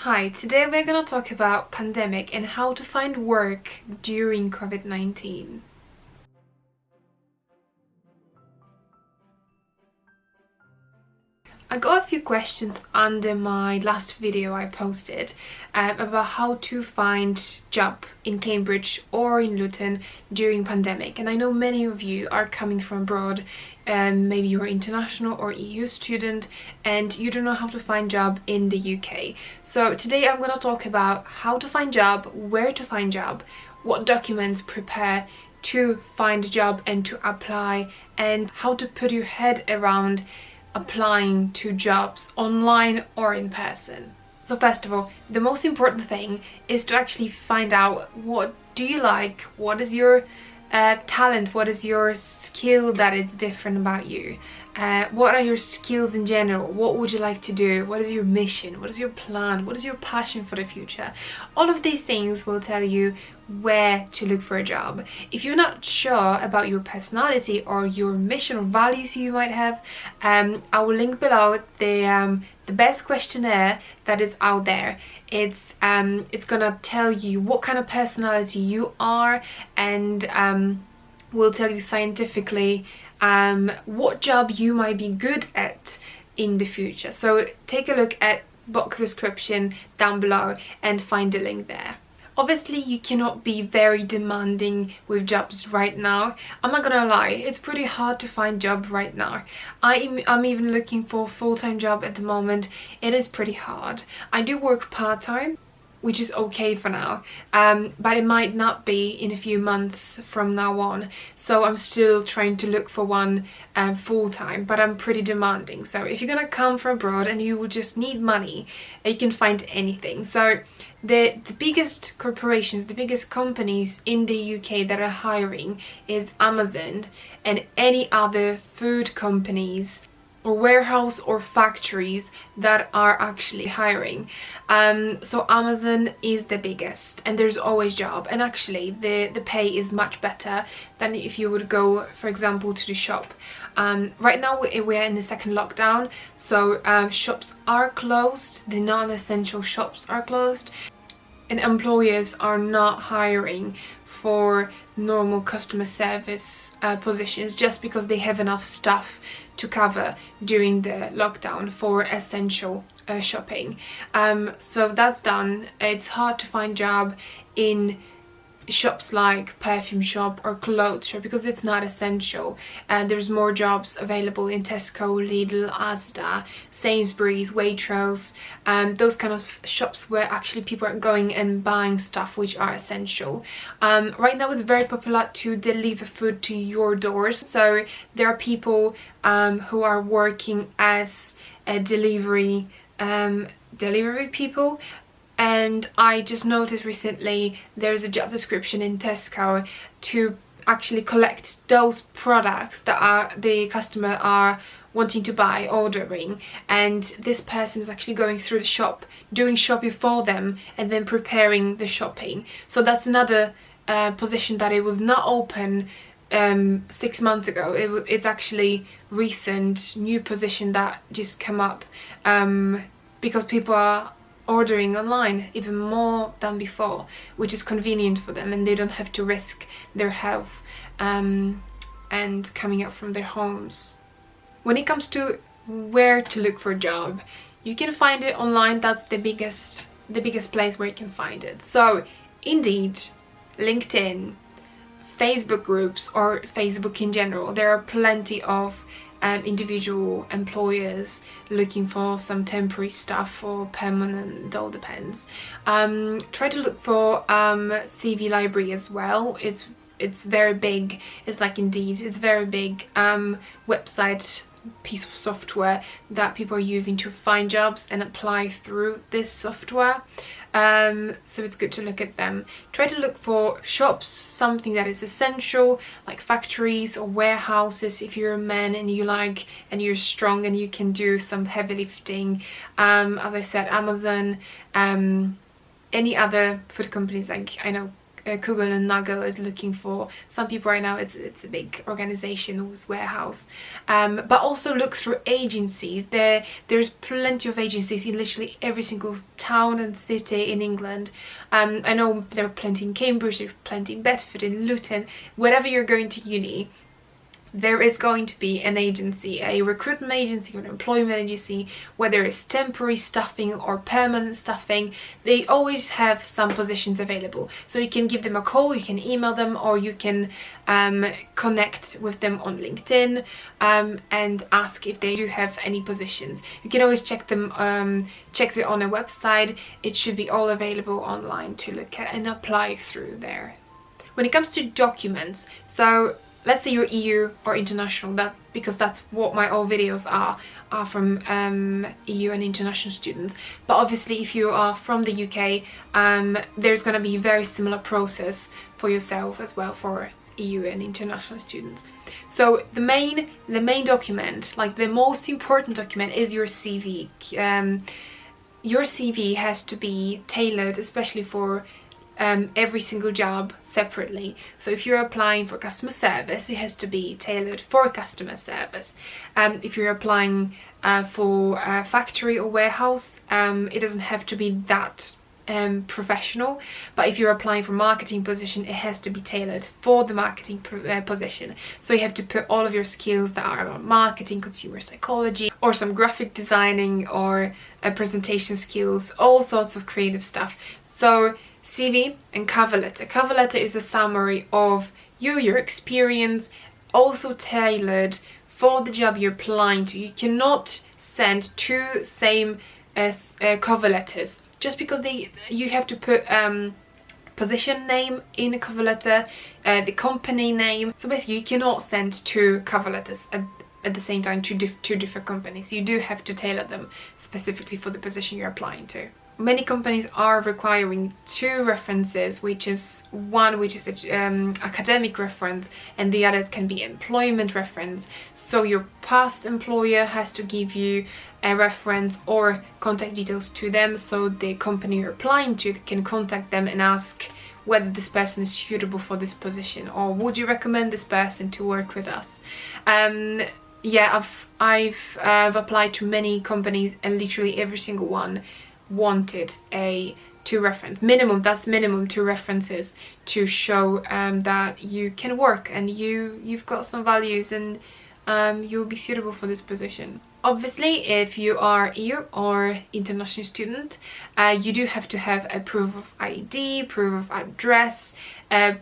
Hi, today we're gonna talk about pandemic and how to find work during COVID-19. I got a few questions under my last video I posted about how to find job in Cambridge or in Luton during pandemic, and I know many of you are coming from abroad. Maybe you're international or EU student and you don't know how to find job in the UK. So today I'm gonna talk about how to find job, where to find job, what documents prepare to find a job and to apply, and how to put your head around applying to jobs online or in person. So first of all, the most important thing is to actually find out what do you like, what is your talent, what is your skill that is different about you, what are your skills in general, what would you like to do, what is your mission, what is your plan, what is your passion for the future. All of these things will tell you where to look for a job. If you're not sure about your personality or your mission or values you might have, I will link below the best questionnaire that is out there. It's gonna tell you what kind of personality you are, and will tell you scientifically what job you might be good at in the future. So take a look at box description down below and find the link there. Obviously you cannot be very demanding with jobs right now. I'm not gonna lie, it's pretty hard to find job right now. I'm even looking for a full-time job at the moment. It is pretty hard. I do work part-time, which is okay for now, but it might not be in a few months from now on, so I'm still trying to look for one full-time, but I'm pretty demanding. So if you're gonna come from abroad and you will just need money, you can find anything. So the biggest corporations, the biggest companies in the UK that are hiring is Amazon and any other food companies or warehouse or factories that are actually hiring. So Amazon is the biggest and there's always job, and actually the pay is much better than if you would go, for example, to the shop. Right now we're in the second lockdown, so shops are closed, the non-essential shops are closed, and employers are not hiring for normal customer service positions just because they have enough stuff to cover during the lockdown for essential shopping. So that's done. It's hard to find job in shops like perfume shop or clothes shop because it's not essential, and there's more jobs available in Tesco, Lidl, Asda, Sainsbury's, Waitrose, those kind of shops where actually people are going and buying stuff which are essential. Right now it's very popular to deliver food to your doors, so there are people who are working as a delivery people. And I just noticed recently there's a job description in Tesco to actually collect those products that the customer are wanting to buy, ordering, and this person is actually going through the shop, doing shopping for them and then preparing the shopping. So that's another position that it was not open 6 months ago. It's actually recent new position that just came up because people are ordering online even more than before, which is convenient for them and they don't have to risk their health and coming out from their homes. When it comes to where to look for a job, you can find it online. That's the biggest place where you can find it. So Indeed, LinkedIn, Facebook groups, or Facebook in general, there are plenty of individual employers looking for some temporary stuff or permanent, it all depends. Try to look for CV library as well. It's very big. It's like Indeed, it's very big website piece of software that people are using to find jobs and apply through this software. So it's good to look at them. Try to look for shops, something that is essential, like factories or warehouses if you're a man and you're strong and you can do some heavy lifting. As I said, Amazon, any other food companies, like I know Google and Nuggle is looking for some people right now. It's a big organization with warehouse, but also look through agencies. There's plenty of agencies in literally every single town and city in England. I know there are plenty in Cambridge, there's plenty in Bedford, in Luton. Wherever you're going to uni, there is going to be an agency, a recruitment agency or an employment agency, whether it's temporary staffing or permanent staffing. They always have some positions available, so you can give them a call, you can email them, or you can connect with them on LinkedIn and ask if they do have any positions. You can always check them on their website. It should be all available online to look at and apply through there. When it comes to documents, so let's say you're EU or international, because that's what my all videos are from EU and international students. But obviously if you are from the UK, there's going to be a very similar process for yourself as well for EU and international students. So the main document, like the most important document, is your CV. Your CV has to be tailored especially for every single job separately. So if you're applying for customer service, it has to be tailored for customer service. If you're applying for a factory or warehouse, it doesn't have to be that professional. But if you're applying for marketing position, it has to be tailored for the marketing position. So you have to put all of your skills that are about marketing, consumer psychology, or some graphic designing, or presentation skills, all sorts of creative stuff. So CV and cover letter. Cover letter is a summary of you, your experience, also tailored for the job you're applying to. You cannot send two same cover letters just because you have to put position name in a cover letter, the company name. So basically you cannot send two cover letters at the same time to two different companies. You do have to tailor them specifically for the position you're applying to. Many companies are requiring two references, which is one which is academic reference, and the other can be employment reference. So your past employer has to give you a reference or contact details to them, so the company you're applying to can contact them and ask whether this person is suitable for this position, or would you recommend this person to work with us. Yeah, I've applied to many companies, and literally every single one wanted a two reference minimum. That's minimum two references to show that you can work and you've got some values and you'll be suitable for this position. Obviously, if you are EU or international student, you do have to have a proof of ID, proof of address,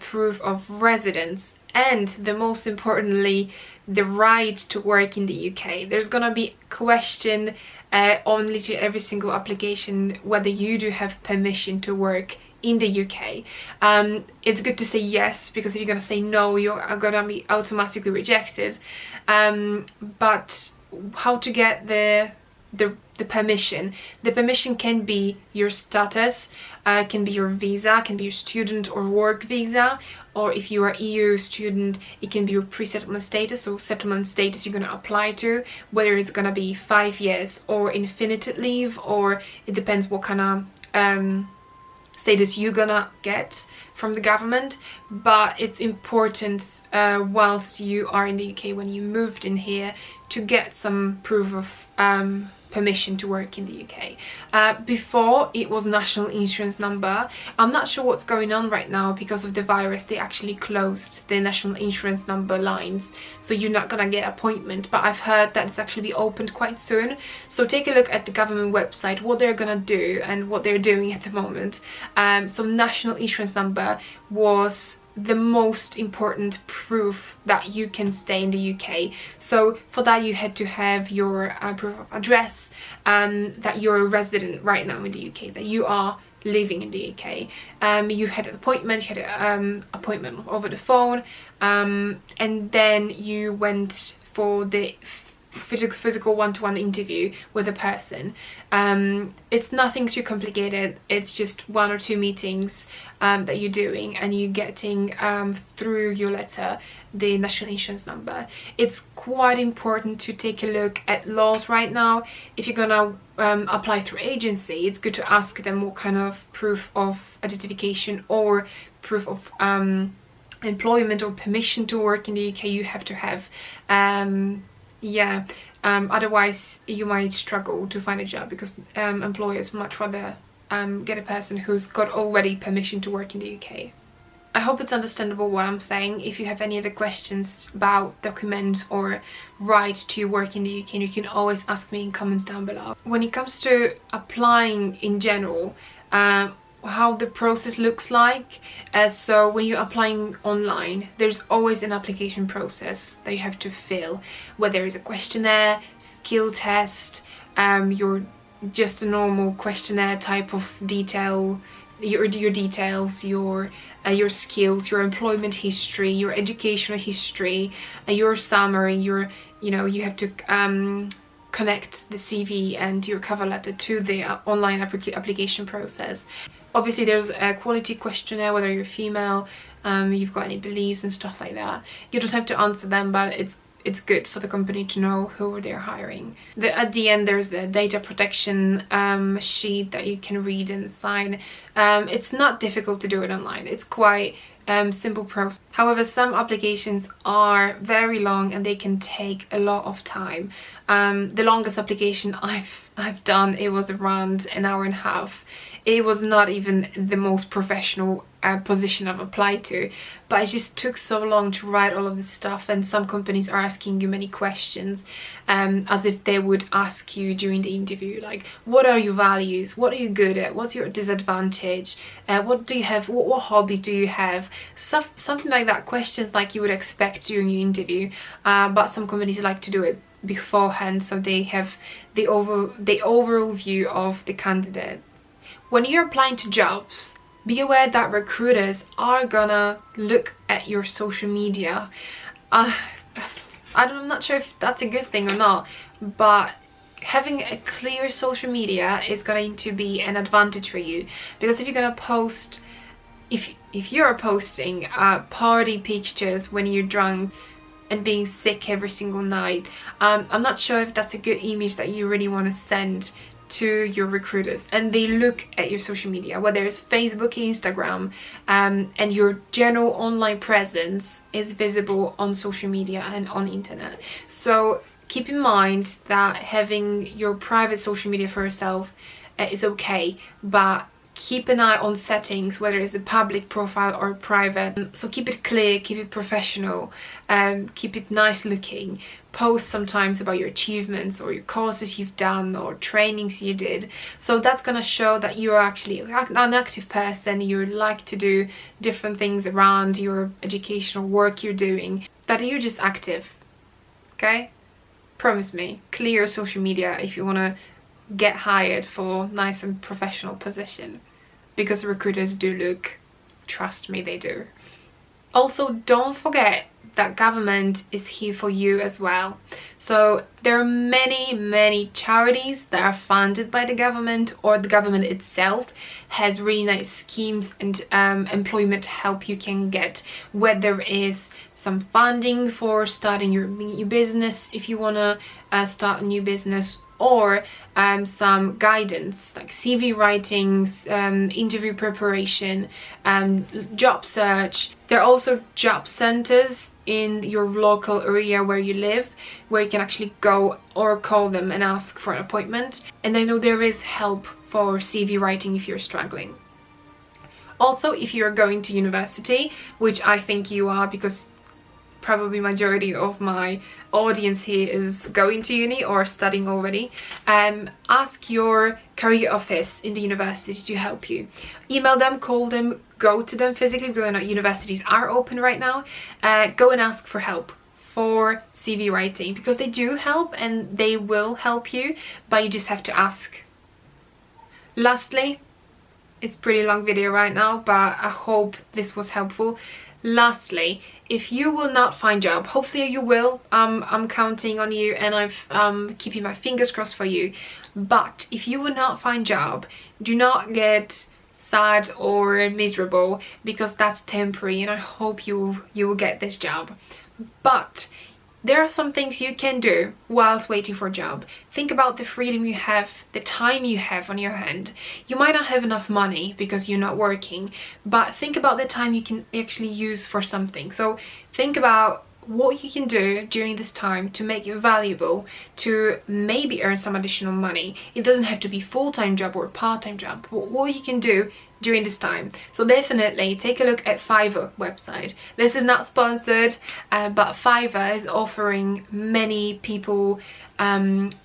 proof of residence, and the most importantly, the right to work in the UK. There's gonna be a question on literally every single application whether you do have permission to work in the UK. It's good to say yes, because if you're gonna say no, you're gonna be automatically rejected. But how to get the permission? The permission can be your status, can be your visa, can be your student or work visa, or if you are EU student, it can be your pre-settlement status. So settlement status you're going to apply to, whether it's going to be 5 years or indefinite leave, or it depends what kind of status you're gonna get from the government. But it's important whilst you are in the UK, when you moved in here, to get some proof of permission to work in the UK. Before it was national insurance number. I'm not sure what's going on right now because of the virus. They actually closed the national insurance number lines, so you're not gonna get appointment, but I've heard that it's actually be opened quite soon. So take a look at the government website, what they're gonna do and what they're doing at the moment. So national insurance number was the most important proof that you can stay in the UK. So for that you had to have your proof of address, that you're a resident right now in the UK, that you are living in the UK. You had an appointment, you had an appointment over the phone, and then you went for the physical one-to-one interview with a person. It's nothing too complicated. It's just 1 or 2 meetings that you're doing, and you're getting through your letter the national insurance number. It's quite important to take a look at laws right now. If you're gonna apply through agency, it's good to ask them what kind of proof of identification or proof of employment or permission to work in the UK you have to have. Otherwise you might struggle to find a job, because employers much rather get a person who's got already permission to work in the UK. I hope it's understandable what I'm saying. If you have any other questions about documents or right to work in the UK, you can always ask me in comments down below. When it comes to applying in general, how the process looks like, so when you're applying online, there's always an application process that you have to fill, where there is a questionnaire, skill test, your just a normal questionnaire type of detail, your details, your skills, your employment history, your educational history, your summary, you have to connect the CV and your cover letter to the online application process. Obviously there's a quality questionnaire, whether you're female, you've got any beliefs and stuff like that. You don't have to answer them, but it's good for the company to know who they're hiring. At the end there's a data protection sheet that you can read and sign. It's not difficult to do it online. It's quite simple process. However, some applications are very long and they can take a lot of time. The longest application I've done, it was around an hour and a half. It was not even the most professional position I've applied to, but it just took so long to write all of this stuff, and some companies are asking you many questions as if they would ask you during the interview, like, what are your values, what are you good at, what's your disadvantage, what do you have, what hobbies do you have, something like that, questions like you would expect during your interview, but some companies like to do it beforehand, so they have the overall view of the candidate. When you're applying to jobs, be aware that recruiters are gonna look at your social media. I'm not sure if that's a good thing or not, but having a clear social media is going to be an advantage for you, because if you're gonna post, if you're posting party pictures when you're drunk and being sick every single night, I'm not sure if that's a good image that you really want to send to your recruiters. And they look at your social media, whether it's Facebook, Instagram, and your general online presence is visible on social media and on internet. So keep in mind that having your private social media for yourself is okay, but keep an eye on settings, whether it's a public profile or private. So keep it clear, keep it professional, keep it nice looking. Post sometimes about your achievements or your courses you've done or trainings you did. So that's gonna show that you're actually an active person, you like to do different things around your educational work you're doing, that you're just active, okay? Promise me, clear your social media if you wanna get hired for nice and professional position, because recruiters do look, trust me, they do. Also, don't forget that government is here for you as well. So there are many charities that are funded by the government, or the government itself has really nice schemes and employment help you can get, where there is some funding for starting your new business if you want to start a new business, or some guidance like CV writing, interview preparation, job search. There are also job centers in your local area where you live, where you can actually go or call them and ask for an appointment. And I know there is help for CV writing if you're struggling. Also, if you're going to university, which I think you are, because probably majority of my audience here is going to uni or studying already, ask your career office in the university to help you. Email them, call them, go to them physically, because universities are open right now. Go and ask for help for CV writing, because they do help and they will help you, but you just have to ask. Lastly, it's a pretty long video right now, but I hope this was helpful. Lastly, if you will not find job, hopefully you will, I'm counting on you, and I've keeping my fingers crossed for you, but if you will not find job, do not get sad or miserable, because that's temporary, and I hope you will get this job. But there are some things you can do whilst waiting for a job. Think about the freedom you have, the time you have on your hand. You might not have enough money because you're not working, but think about the time you can actually use for something. So think about what you can do during this time to make it valuable, to maybe earn some additional money. It doesn't have to be full-time job or part-time job, but what you can do during this time. So definitely take a look at Fiverr website. This is not sponsored, but Fiverr is offering many people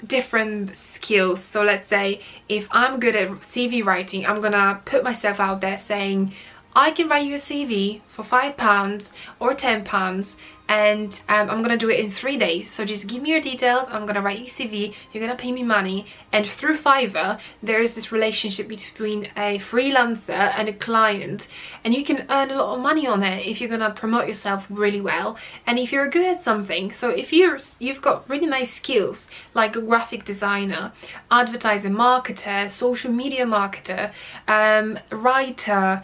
different skills. So let's say if I'm good at CV writing, I'm gonna put myself out there saying I can write you a CV for £5 or £10, and I'm gonna do it in 3 days. So just give me your details, I'm gonna write your CV, you're gonna pay me money. And through Fiverr there is this relationship between a freelancer and a client, and you can earn a lot of money on it if you're gonna promote yourself really well, and if you're good at something. So if you've got really nice skills like a graphic designer, advertiser, marketer, social media marketer, writer,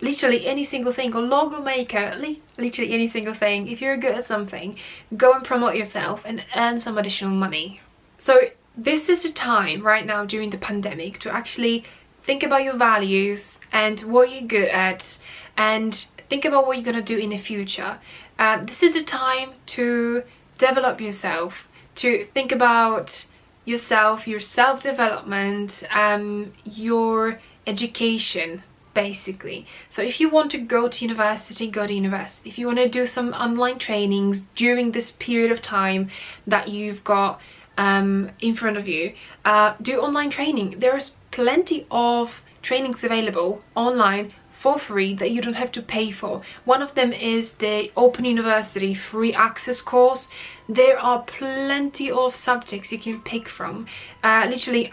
literally any single thing, or logo maker, literally any single thing, if you're good at something, go and promote yourself and earn some additional money. So this is the time right now during the pandemic to actually think about your values and what you're good at, and think about what you're gonna do in the future. This is the time to develop yourself, to think about yourself, your self-development, your education, basically. So if you want to go to university, go to university. If you want to do some online trainings during this period of time that you've got in front of you, do online training. There's plenty of trainings available online for free that you don't have to pay for. One of them is the Open University free access course. There are plenty of subjects you can pick from. Literally,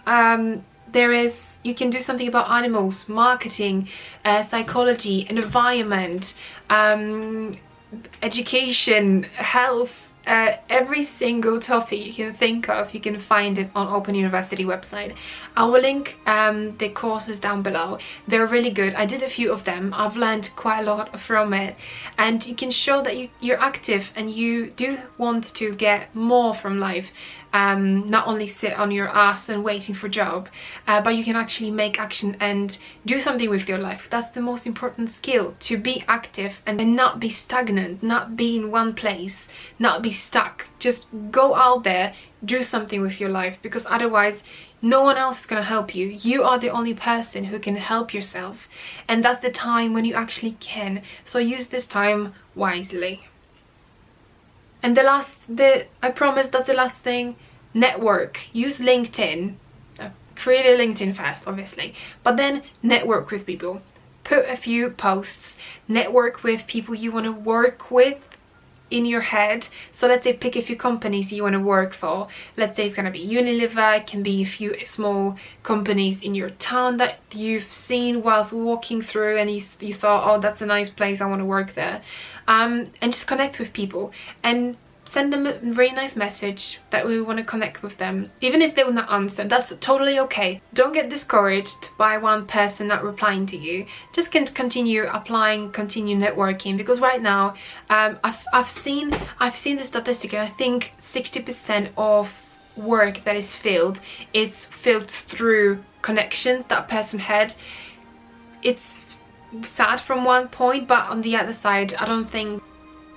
you can do something about animals, marketing, psychology, environment, education, health, every single topic you can think of, you can find it on Open University website. I will link the courses down below. They're really good. I did a few of them. I've learned quite a lot from it, and you can show that you're active and you do want to get more from life. Not only sit on your ass and waiting for a job, but you can actually make action and do something with your life. That's the most important skill, to be active and not be stagnant, not be in one place, not be stuck. Just go out there, do something with your life, because otherwise no one else is gonna help you. You are the only person who can help yourself, and that's the time when you actually can. So use this time wisely. And I promise that's the last thing, network. Use LinkedIn. Create a LinkedIn first, obviously, but then network with people. Put a few posts, network with people you want to work with in your head. So let's say pick a few companies you want to work for. Let's say it's going to be Unilever, it can be a few small companies in your town that you've seen whilst walking through, and you thought, oh, that's a nice place, I want to work there. And just connect with people and send them a really nice message that we want to connect with them. Even if they will not answer, that's totally okay. Don't get discouraged by one person not replying to you. Just continue applying, continue networking, because right now I've seen the statistic, and I think 60% of work that is filled through connections that person had. It's sad from one point, but on the other side, I don't think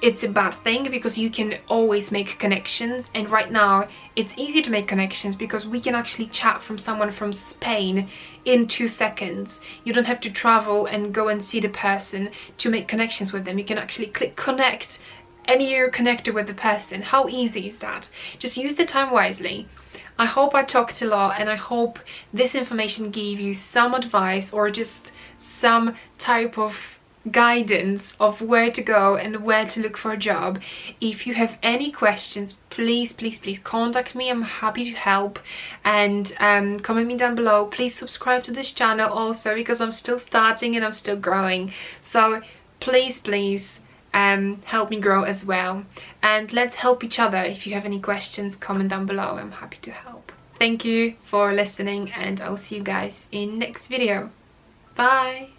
it's a bad thing, because you can always make connections. And right now it's easy to make connections because we can actually chat from someone from Spain in 2 seconds. You don't have to travel and go and see the person to make connections with them. You can actually click connect and you're connected with the person. How easy is that? Just use the time wisely. I hope I talked a lot, and I hope this information gave you some advice or just some type of guidance of where to go and where to look for a job. If you have any questions, please contact me. I'm happy to help, and comment me down below. Please subscribe to this channel also, because I'm still starting and I'm still growing. So please help me grow as well. And let's help each other. If you have any questions, comment down below. I'm happy to help. Thank you for listening, and I'll see you guys in next video. Bye!